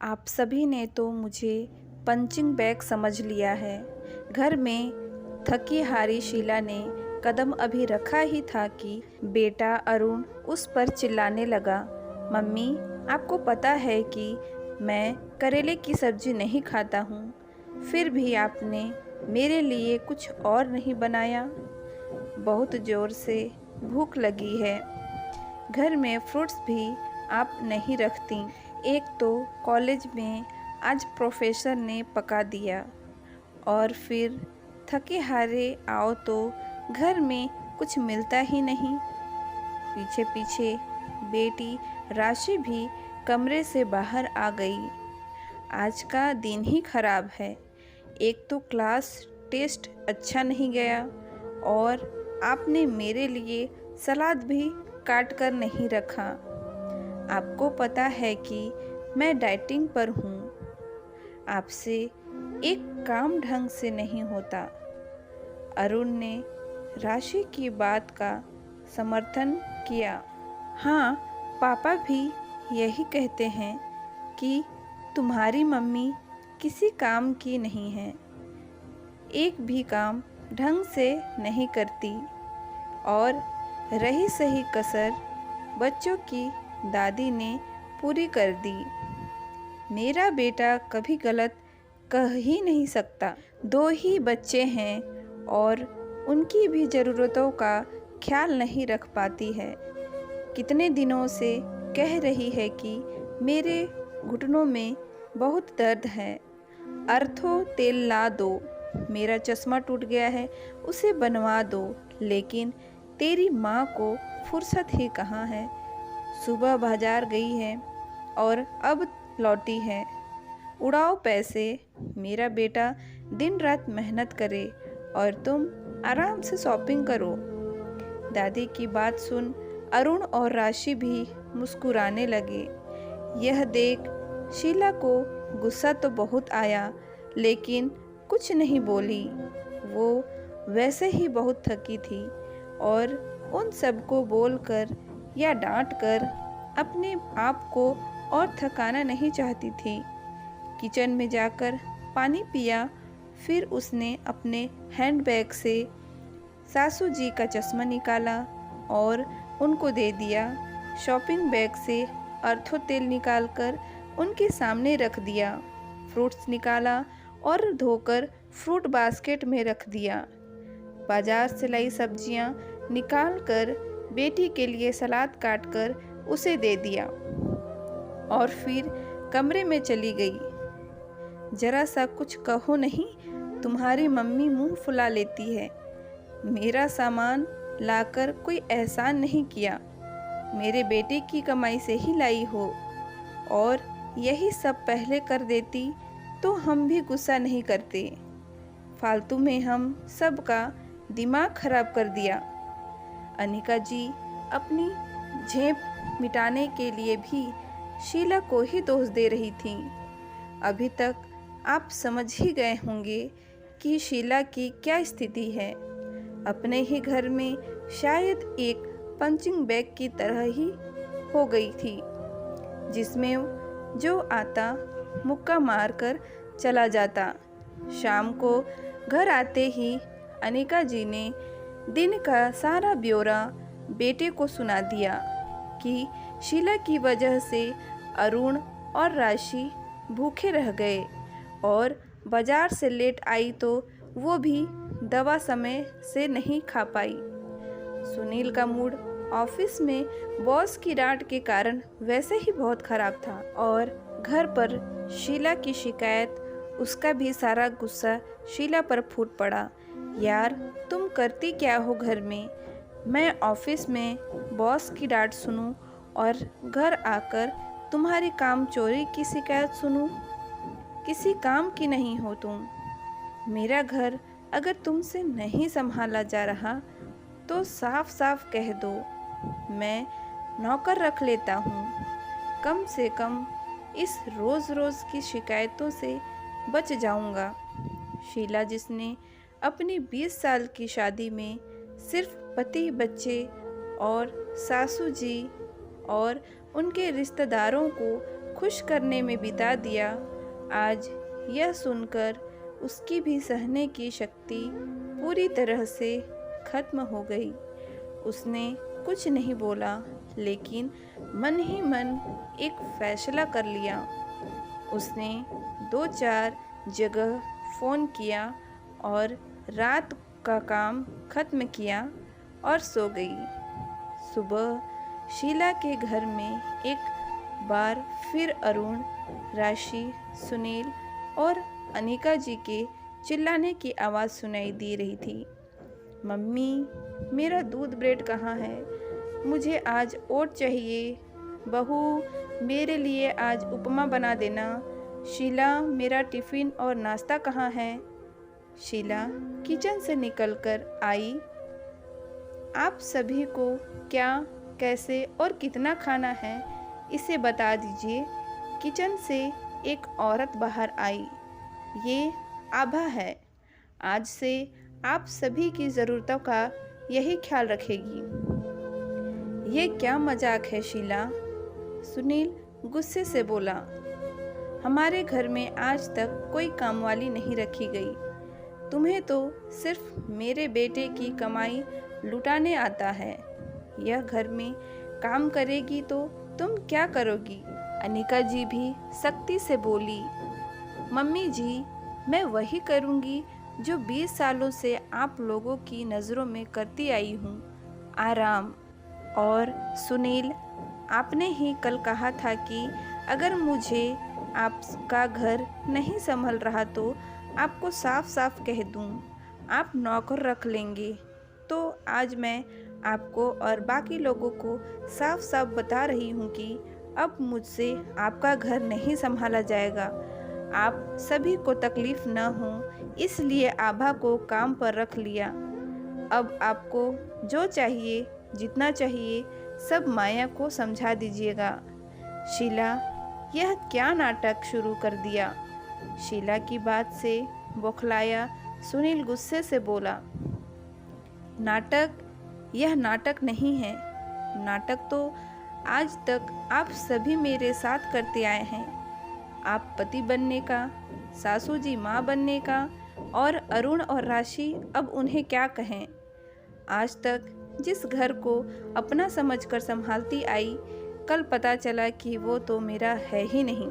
आप सभी ने तो मुझे पंचिंग बैग समझ लिया है। घर में थकी हारी शीला ने कदम अभी रखा ही था कि बेटा अरुण उस पर चिल्लाने लगा, मम्मी आपको पता है कि मैं करेले की सब्जी नहीं खाता हूँ, फिर भी आपने मेरे लिए कुछ और नहीं बनाया। बहुत ज़ोर से भूख लगी है। घर में फ्रूट्स भी आप नहीं रखती। एक तो कॉलेज में आज प्रोफेसर ने पका दिया और फिर थके हारे आओ तो घर में कुछ मिलता ही नहीं। पीछे पीछे बेटी राशि भी कमरे से बाहर आ गई। आज का दिन ही खराब है। एक तो क्लास टेस्ट अच्छा नहीं गया और आपने मेरे लिए सलाद भी काट कर नहीं रखा। आपको पता है कि मैं डाइटिंग पर हूँ। आपसे एक काम ढंग से नहीं होता। अरुण ने राशि की बात का समर्थन किया। हाँ, पापा भी यही कहते हैं कि तुम्हारी मम्मी किसी काम की नहीं है, एक भी काम ढंग से नहीं करती। और रही सही कसर बच्चों की दादी ने पूरी कर दी। मेरा बेटा कभी गलत कह ही नहीं सकता। दो ही बच्चे हैं और उनकी भी ज़रूरतों का ख्याल नहीं रख पाती है। कितने दिनों से कह रही है कि मेरे घुटनों में बहुत दर्द है, अर्थो तेल ला दो। मेरा चश्मा टूट गया है, उसे बनवा दो। लेकिन तेरी माँ को फुर्सत ही कहाँ है। सुबह बाजार गई है और अब लौटी है। उड़ाओ पैसे। मेरा बेटा दिन रात मेहनत करे और तुम आराम से शॉपिंग करो। दादी की बात सुन अरुण और राशि भी मुस्कुराने लगे। यह देख शीला को गुस्सा तो बहुत आया, लेकिन कुछ नहीं बोली। वो वैसे ही बहुत थकी थी और उन सबको बोलकर या डांटकर अपने आप को और थकाना नहीं चाहती थी। किचन में जाकर पानी पिया, फिर उसने अपने हैंडबैग से सासू जी का चश्मा निकाला और उनको दे दिया। शॉपिंग बैग से अर्थो तेल निकालकर उनके सामने रख दिया। फ्रूट्स निकाला और धोकर फ्रूट बास्केट में रख दिया। बाजार से लाई सब्जियां निकालकर बेटी के लिए सलाद काटकर उसे दे दिया और फिर कमरे में चली गई। जरा सा कुछ कहो नहीं, तुम्हारी मम्मी मुंह फुला लेती है। मेरा सामान लाकर कोई एहसान नहीं किया, मेरे बेटे की कमाई से ही लाई हो। और यही सब पहले कर देती तो हम भी गुस्सा नहीं करते। फालतू में हम सब का दिमाग खराब कर दिया। अनिका जी अपनी झेप मिटाने के लिए भी शीला को ही दोष दे रही थी। अभी तक आप समझ ही गए होंगे कि शीला की क्या स्थिति है। अपने ही घर में शायद एक पंचिंग बैग की तरह ही हो गई थी, जिसमें जो आता मुक्का मारकर चला जाता। शाम को घर आते ही अनिका जी ने दिन का सारा ब्यौरा बेटे को सुना दिया कि शीला की वजह से अरुण और राशि भूखे रह गए और बाजार से लेट आई तो वो भी दवा समय से नहीं खा पाई। सुनील का मूड ऑफिस में बॉस की डांट के कारण वैसे ही बहुत खराब था और घर पर शीला की शिकायत, उसका भी सारा गुस्सा शीला पर फूट पड़ा। यार तुम करती क्या हो घर में? मैं ऑफिस में बॉस की डांट सुनूं और घर आकर तुम्हारी काम चोरी की शिकायत सुनूं? किसी काम की नहीं हो तुम। मेरा घर अगर तुमसे नहीं संभाला जा रहा तो साफ साफ कह दो, मैं नौकर रख लेता हूँ। कम से कम इस रोज़ रोज़ की शिकायतों से बच जाऊँगा। शीला जिसने अपनी 20 साल की शादी में सिर्फ पति, बच्चे और सासू जी और उनके रिश्तेदारों को खुश करने में बिता दिया, आज यह सुनकर उसकी भी सहने की शक्ति पूरी तरह से खत्म हो गई। उसने कुछ नहीं बोला, लेकिन मन ही मन एक फैसला कर लिया। उसने 2-4 जगह फ़ोन किया और रात का काम ख़त्म किया और सो गई। सुबह शीला के घर में एक बार फिर अरुण, राशि, सुनील और अनिका जी के चिल्लाने की आवाज़ सुनाई दे रही थी। मम्मी, मेरा दूध ब्रेड कहाँ है? मुझे आज ओट चाहिए। बहू, मेरे लिए आज उपमा बना देना। शीला, मेरा टिफ़िन और नाश्ता कहाँ है? शीला किचन से निकलकर आई। आप सभी को क्या, कैसे और कितना खाना है, इसे बता दीजिए। किचन से एक औरत बाहर आई। ये आभा है। आज से आप सभी की ज़रूरतों का यही ख्याल रखेगी। ये क्या मजाक है शीला? सुनील गुस्से से बोला। हमारे घर में आज तक कोई कामवाली नहीं रखी गई। तुम्हें तो सिर्फ मेरे बेटे की कमाई लुटाने आता है। यह घर में काम करेगी तो तुम क्या करोगी? अनिका जी भी सख्ती से बोली। मम्मी जी, मैं वही करूँगी जो 20 सालों से आप लोगों की नज़रों में करती आई हूँ, आराम। और सुनील, आपने ही कल कहा था कि अगर मुझे आपका घर नहीं संभल रहा तो आपको साफ साफ कह दूँ, आप नौकर रख लेंगे। तो आज मैं आपको और बाकी लोगों को साफ साफ बता रही हूँ कि अब मुझसे आपका घर नहीं संभाला जाएगा। आप सभी को तकलीफ़ न हो, इसलिए आभा को काम पर रख लिया। अब आपको जो चाहिए, जितना चाहिए, सब माया को समझा दीजिएगा। शीला, यह क्या नाटक शुरू कर दिया? शीला की बात से बौखलाया सुनील गुस्से से बोला। नाटक? यह नाटक नहीं है। नाटक तो आज तक आप सभी मेरे साथ करते आए हैं। आप पति बनने का, सासू जी माँ बनने का, और अरुण और राशि अब उन्हें क्या कहें। आज तक जिस घर को अपना समझकर संभालती आई, कल पता चला कि वो तो मेरा है ही नहीं।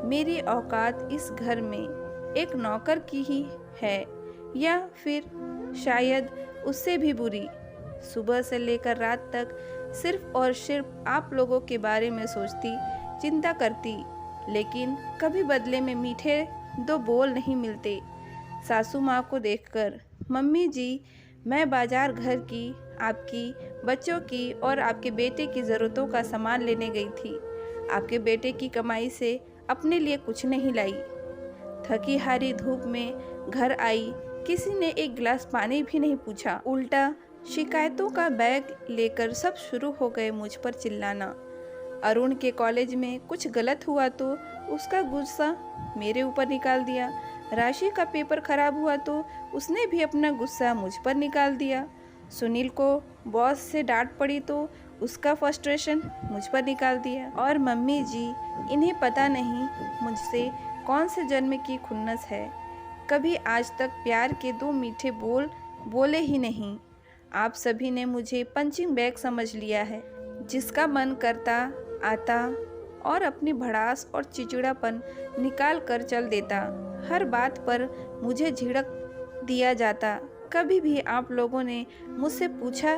मेरी औकात इस घर में एक नौकर की ही है, या फिर शायद उससे भी बुरी। सुबह से लेकर रात तक सिर्फ और सिर्फ आप लोगों के बारे में सोचती, चिंता करती, लेकिन कभी बदले में मीठे 2 बोल नहीं मिलते। सासू माँ को देखकर, मम्मी जी, मैं बाजार घर की, आपकी, बच्चों की और आपके बेटे की ज़रूरतों का सामान लेने गई थी। आपके बेटे की कमाई से अपने लिए कुछ नहीं लाई। थकी हारी धूप में घर आई, किसी ने एक गिलास पानी भी नहीं पूछा। उल्टा शिकायतों का बैग लेकर सब शुरू हो गए मुझ पर चिल्लाना। अरुण के कॉलेज में कुछ गलत हुआ तो उसका गुस्सा मेरे ऊपर निकाल दिया। राशि का पेपर खराब हुआ तो उसने भी अपना गुस्सा मुझ पर निकाल दिया। सुनील को बॉस से डांट पड़ी तो उसका फ्रस्ट्रेशन मुझ पर निकाल दिया। और मम्मी जी, इन्हें पता नहीं मुझसे कौन से जन्म की खुन्नस है। कभी आज तक प्यार के 2 मीठे बोल बोले ही नहीं। आप सभी ने मुझे पंचिंग बैग समझ लिया है, जिसका मन करता आता और अपनी भड़ास और चिड़चिड़ापन निकाल कर चल देता। हर बात पर मुझे झिड़क दिया जाता। कभी भी आप लोगों ने मुझसे पूछा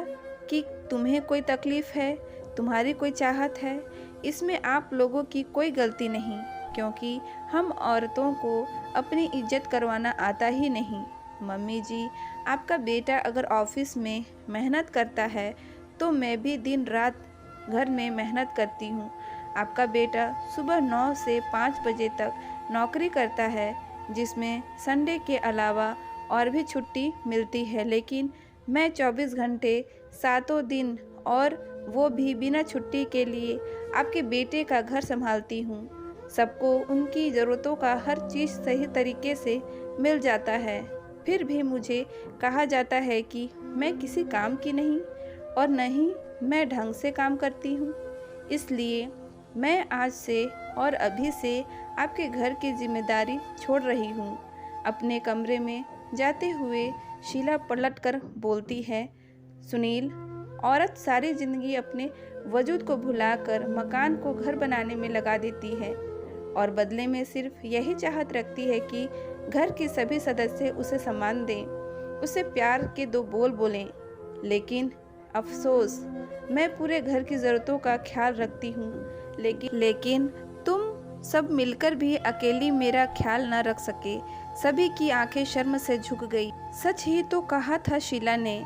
कि तुम्हें कोई तकलीफ़ है, तुम्हारी कोई चाहत है? इसमें आप लोगों की कोई गलती नहीं, क्योंकि हम औरतों को अपनी इज्जत करवाना आता ही नहीं। मम्मी जी, आपका बेटा अगर ऑफिस में मेहनत करता है तो मैं भी दिन रात घर में मेहनत करती हूँ। आपका बेटा सुबह 9 से 5 बजे तक नौकरी करता है, जिसमें संडे के अलावा और भी छुट्टी मिलती है, लेकिन मैं 24 घंटे 7 दिन, और वो भी बिना छुट्टी के लिए आपके बेटे का घर संभालती हूँ। सबको उनकी ज़रूरतों का हर चीज़ सही तरीके से मिल जाता है, फिर भी मुझे कहा जाता है कि मैं किसी काम की नहीं, और न ही मैं ढंग से काम करती हूँ। इसलिए मैं आज से और अभी से आपके घर की जिम्मेदारी छोड़ रही हूँ। अपने कमरे में जाते हुए शीला पलटकर बोलती है, सुनील, औरत सारी जिंदगी अपने वजूद को भुलाकर मकान को घर बनाने में लगा देती है और बदले में सिर्फ यही चाहत रखती है कि घर के सभी सदस्य उसे सम्मान दें, उसे प्यार के दो बोल बोलें। लेकिन अफसोस, मैं पूरे घर की ज़रूरतों का ख्याल रखती हूँ, लेकिन तुम सब मिलकर भी अकेली मेरा ख्याल न रख सके। सभी की आंखें शर्म से झुक गई। सच ही तो कहा था शीला ने।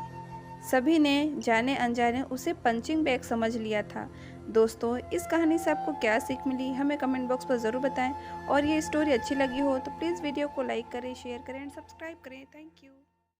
सभी ने जाने अनजाने उसे पंचिंग बैग समझ लिया था। दोस्तों, इस कहानी से आपको क्या सीख मिली हमें कमेंट बॉक्स पर ज़रूर बताएं और ये स्टोरी अच्छी लगी हो तो प्लीज़ वीडियो को लाइक करें, शेयर करें एंड सब्सक्राइब करें। Thank you.